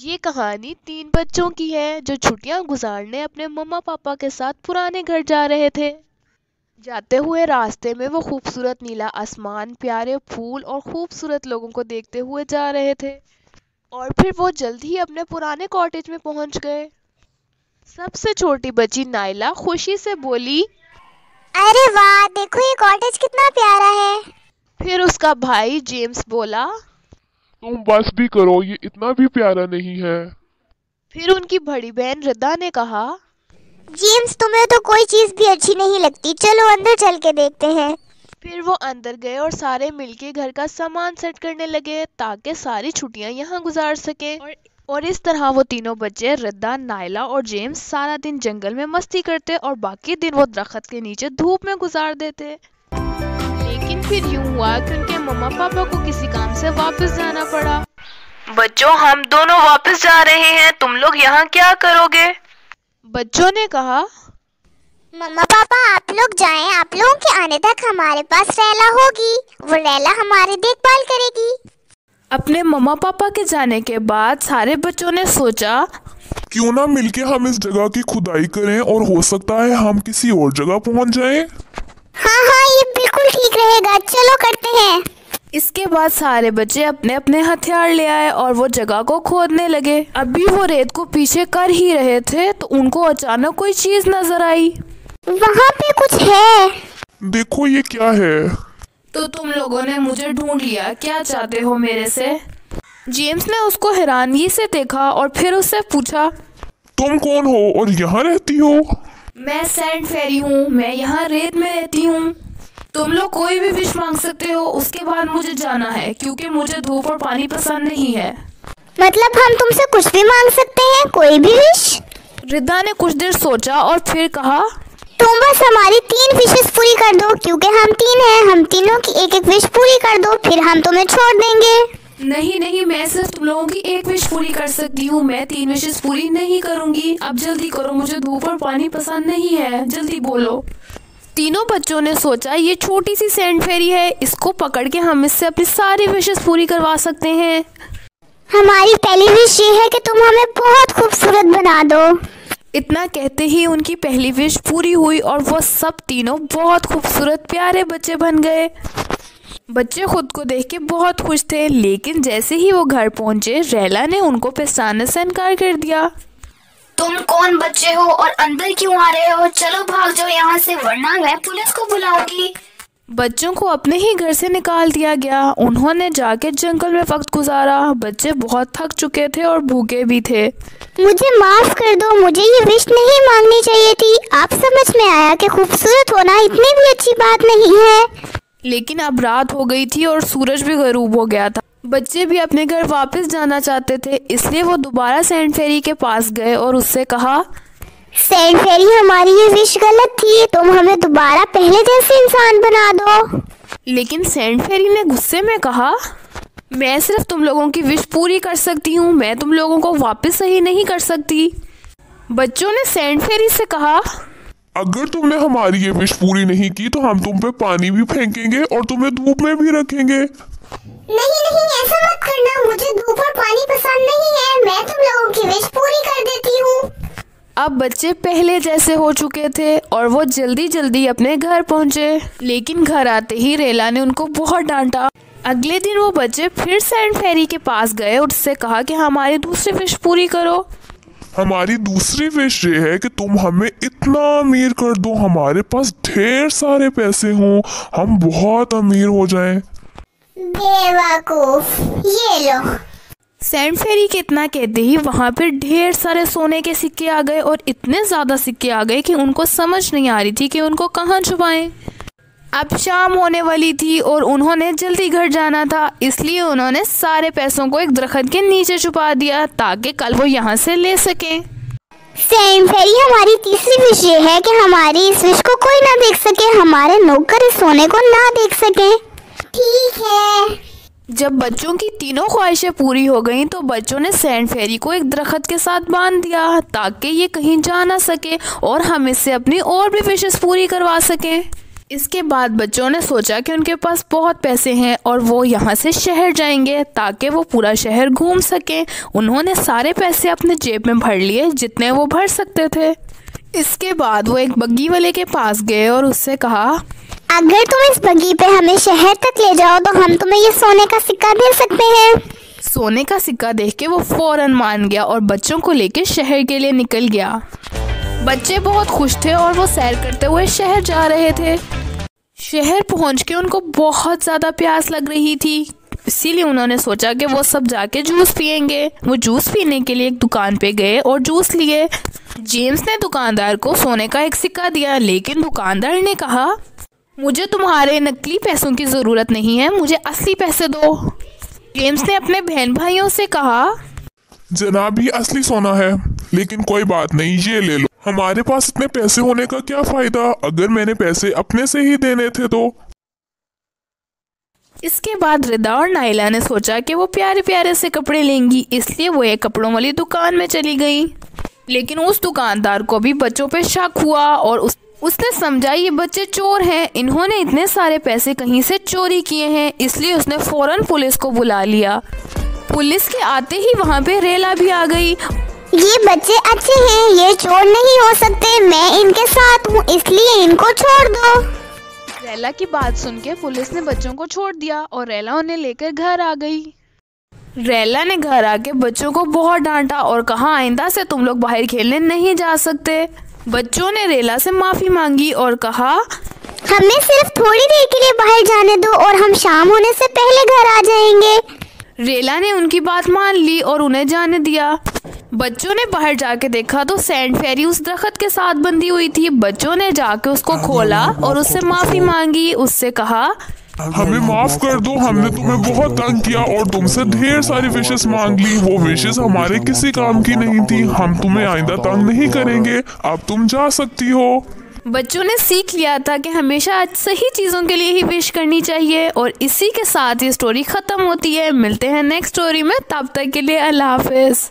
ये कहानी 3 बच्चों की है जो छुट्टियां गुजारने अपने मम्मा पापा के साथ पुराने घर जा रहे थे। जाते हुए रास्ते में वो खूबसूरत नीला आसमान, प्यारे फूल और खूबसूरत लोगों को देखते हुए जा रहे थे। और फिर वो जल्द ही अपने पुराने कॉटेज में पहुंच गए। सबसे छोटी बच्ची नाइला खुशी से बोली, अरे वाह, देखो ये कॉटेज कितना प्यारा है। फिर उसका भाई जेम्स बोला, तुम बस भी करो, ये इतना भी प्यारा नहीं है। फिर उनकी बड़ी बहन रिदा ने कहा, जेम्स, तुम्हें तो कोई चीज भी अच्छी नहीं लगती, चलो अंदर चल के देखते हैं। फिर वो अंदर गए और सारे मिलके घर का सामान सेट करने लगे ताकि सारी छुट्टियां यहाँ गुजार सके। और इस तरह वो तीनों बच्चे रिदा, नाइला और जेम्स सारा दिन जंगल में मस्ती करते और बाकी दिन वो दरख्त के नीचे धूप में गुजार देते। लेकिन फिर यूं हुआ कि उनके मम्मा पापा को किसी काम से वापस जाना पड़ा। बच्चों, हम दोनों वापस जा रहे हैं, तुम लोग यहाँ क्या करोगे? बच्चों ने कहा, मम्मा पापा आप लोग जाएं, आप लोगों के आने तक हमारे पास रैला होगी, वो रैला हमारी देखभाल करेगी। अपने मम्मा पापा के जाने के बाद सारे बच्चों ने सोचा, क्यों ना मिलके हम इस जगह की खुदाई करें और हो सकता है हम किसी और जगह पहुंच जाएं। हाँ, ये बिल्कुल ठीक रहेगा, चलो करते हैं। इसके बाद सारे बच्चे अपने अपने हथियार ले आए और वो जगह को खोदने लगे। अभी वो रेत को पीछे कर ही रहे थे तो उनको अचानक कोई चीज नजर आई। वहाँ पे कुछ है। देखो ये क्या है? तो तुम लोगों ने मुझे ढूंढ लिया, क्या चाहते हो मेरे से? जेम्स ने उसको हैरानगी से देखा और फिर उससे पूछा, तुम कौन हो और यहाँ रहती हो? मैं सैंड फेरी हूँ, मैं यहाँ रेत में रहती हूँ। तुम लोग कोई भी विश मांग सकते हो, उसके बाद मुझे जाना है क्योंकि मुझे धूप और पानी पसंद नहीं है। मतलब हम तुमसे कुछ भी मांग सकते हैं, कोई भी विश? रिदा ने कुछ देर सोचा और फिर कहा, तुम बस हमारी 3 विशेस पूरी कर दो, क्योंकि हम 3 हैं, हम तीनों की एक एक विश पूरी कर दो, फिर हम तुम्हें छोड़ देंगे। नहीं, मैं सिर्फ तुम लोगों की एक विश पूरी कर सकती हूँ, मैं 3 विशेस पूरी नहीं करूँगी। अब जल्दी करो, मुझे धूप और पानी पसंद नहीं है, जल्दी बोलो। तीनों बच्चों ने सोचा, ये छोटी सी सैंड फेरी है, इसको पकड़ के हम इससे अपनी सारी विशेस पूरी करवा सकते हैं। हमारी पहली विश ये है कि तुम हमें बहुत खूबसूरत बना दो। इतना कहते ही उनकी पहली विश पूरी हुई और वो सब तीनों बहुत खूबसूरत प्यारे बच्चे बन गए। बच्चे खुद को देख के बहुत खुश थे, लेकिन जैसे ही वो घर पहुंचे रैला ने उनको पहचानने से इनकार कर दिया। तुम कौन बच्चे हो और अंदर क्यों आ रहे हो? चलो भाग जाओ यहाँ से, वरना मैं पुलिस को बुलाऊंगी। बच्चों को अपने ही घर से निकाल दिया गया। उन्होंने जाके जंगल में वक्त गुजारा। बच्चे बहुत थक चुके थे और भूखे भी थे। मुझे माफ कर दो, मुझे ये विश नहीं मांगनी चाहिए थी। आप समझ में आया कि खूबसूरत होना इतनी भी अच्छी बात नहीं है। लेकिन अब रात हो गई थी और सूरज भी गरूब हो गया था। बच्चे भी अपने घर वापस जाना चाहते थे, इसलिए वो दोबारा सैंड फेरी के पास गए और उससे कहा, सैंड फेरी, हमारी ये विश गलत थी, तुम हमें दोबारा पहले जैसे इंसान बना दो। लेकिन सैंड फेरी ने गुस्से में कहा, मैं सिर्फ तुम लोगों की विश पूरी कर सकती हूँ, मैं तुम लोगों को वापस सही नहीं कर सकती। बच्चों ने सैंड फेरी से कहा, अगर तुमने हमारी ये विश पूरी नहीं की तो हम तुम पे पानी भी फेंकेंगे और तुम्हें धूप में भी रखेंगे। नहीं, ऐसा मत करना, मुझे धूप और पानी पसंद नहीं है, मैं तुम लोगों की विश पूरी कर देती हूँ। अब बच्चे पहले जैसे हो चुके थे और वो जल्दी जल्दी अपने घर पहुंचे। लेकिन घर आते ही रेला ने उनको बहुत डांटा। अगले दिन वो बच्चे फिर सैंड फेरी के पास गए और उससे कहा कि हमारी दूसरी विश पूरी करो। हमारी दूसरी विश ये है कि तुम हमें इतना अमीर कर दो, हमारे पास ढेर सारे पैसे हों, हम बहुत अमीर हो जाएं। बेवकूफ, ये लो। सैंड फेरी के इतना कहते ही वहाँ पर ढेर सारे सोने के सिक्के आ गए और इतने ज़्यादा सिक्के आ गए कि उनको समझ नहीं आ रही थी कि उनको कहाँ छुपाएं। अब शाम होने वाली थी और उन्होंने जल्दी घर जाना था, इसलिए उन्होंने सारे पैसों को एक दरख्त के नीचे छुपा दिया ताकि कल वो यहाँ से ले सकें। सैंड फेरी, हमारी तीसरी विश ये है कि हमारी इस विश को कोई ना देख सके, हमारे नौकर इस सोने को ना देख सके। ठीक है। जब बच्चों की तीनों ख्वाहिशें पूरी हो गईं तो बच्चों ने सैंड फेरी को एक दरख्त के साथ बांध दिया ताकि ये कहीं जा ना सके और हम इससे अपनी और भी विशेस पूरी करवा सकें। इसके बाद बच्चों ने सोचा कि उनके पास बहुत पैसे हैं और वो यहाँ से शहर जाएंगे ताकि वो पूरा शहर घूम सकें। उन्होंने सारे पैसे अपने जेब में भर लिए जितने वो भर सकते थे। इसके बाद वो एक बग्गी वाले के पास गए और उससे कहा, अगर तुम इस बग्गी पे हमें शहर तक ले जाओ तो हम तुम्हें ये सोने का सिक्का दे सकते हैं। सोने का सिक्का देख के वो फौरन मान गया और बच्चों को लेकर शहर के लिए निकल गया। बच्चे बहुत खुश थे और वो सैर करते हुए शहर जा रहे थे। शहर पहुंच के उनको बहुत ज़्यादा प्यास लग रही थी, इसीलिए उन्होंने सोचा कि वो सब जाके जूस पियेंगे। वो जूस पीने के लिए एक दुकान पे गए और जूस लिए। जेम्स ने दुकानदार को सोने का एक सिक्का दिया, लेकिन दुकानदार ने कहा, मुझे तुम्हारे नकली पैसों की ज़रूरत नहीं है, मुझे असली पैसे दो। जेम्स ने अपने बहन भाइयों से कहा, जनाब ये असली सोना है, लेकिन कोई बात नहीं, ये ले लो। हमारे पास इतने पैसे होने का क्या फायदा अगर मैंने पैसे अपने से ही देने थे तो। इसके बाद रिदा और नाइला ने सोचा कि वो प्यारे प्यारे से कपड़े लेंगी, इसलिए वो एक कपड़ों वाली दुकान में चली गई। लेकिन उस दुकानदार को भी बच्चों पे शक हुआ और उसने समझा ये बच्चे चोर हैं, इन्होंने इतने सारे पैसे कहीं से चोरी किए हैं, इसलिए उसने फौरन पुलिस को बुला लिया। पुलिस के आते ही वहाँ पे रेला भी आ गई। ये बच्चे अच्छे हैं, ये चोर नहीं हो सकते, मैं इनके साथ हूँ, इसलिए इनको छोड़ दो। रेला की बात सुन के पुलिस ने बच्चों को छोड़ दिया और रेला उन्हें लेकर घर आ गई। रेला ने घर आके बच्चों को बहुत डांटा और कहा, आइंदा से तुम लोग बाहर खेलने नहीं जा सकते। बच्चों ने रेला से माफ़ी मांगी और कहा, हमें सिर्फ थोड़ी देर के लिए बाहर जाने दो और हम शाम होने से पहले घर आ जाएंगे। रेला ने उनकी बात मान ली और उन्हें जाने दिया। बच्चों ने बाहर जाके देखा तो सैंड फेरी उस दरख्त के साथ बंधी हुई थी। बच्चों ने जाके उसको खोला और उससे माफ़ी मांगी। उससे कहा, हमें माफ कर दो, हमने तुम्हें बहुत तंग किया और तुमसे ढेर सारी विशेस मांग ली। वो विशेस हमारे किसी काम की नहीं थी, हम तुम्हें आइंदा तंग नहीं करेंगे, अब तुम जा सकती हो। बच्चों ने सीख लिया था कि हमेशा सही चीज़ों के लिए ही विश करनी चाहिए। और इसी के साथ ये स्टोरी ख़त्म होती है। मिलते हैं नेक्स्ट स्टोरी में, तब तक के लिए अल्लाह हाफिज़।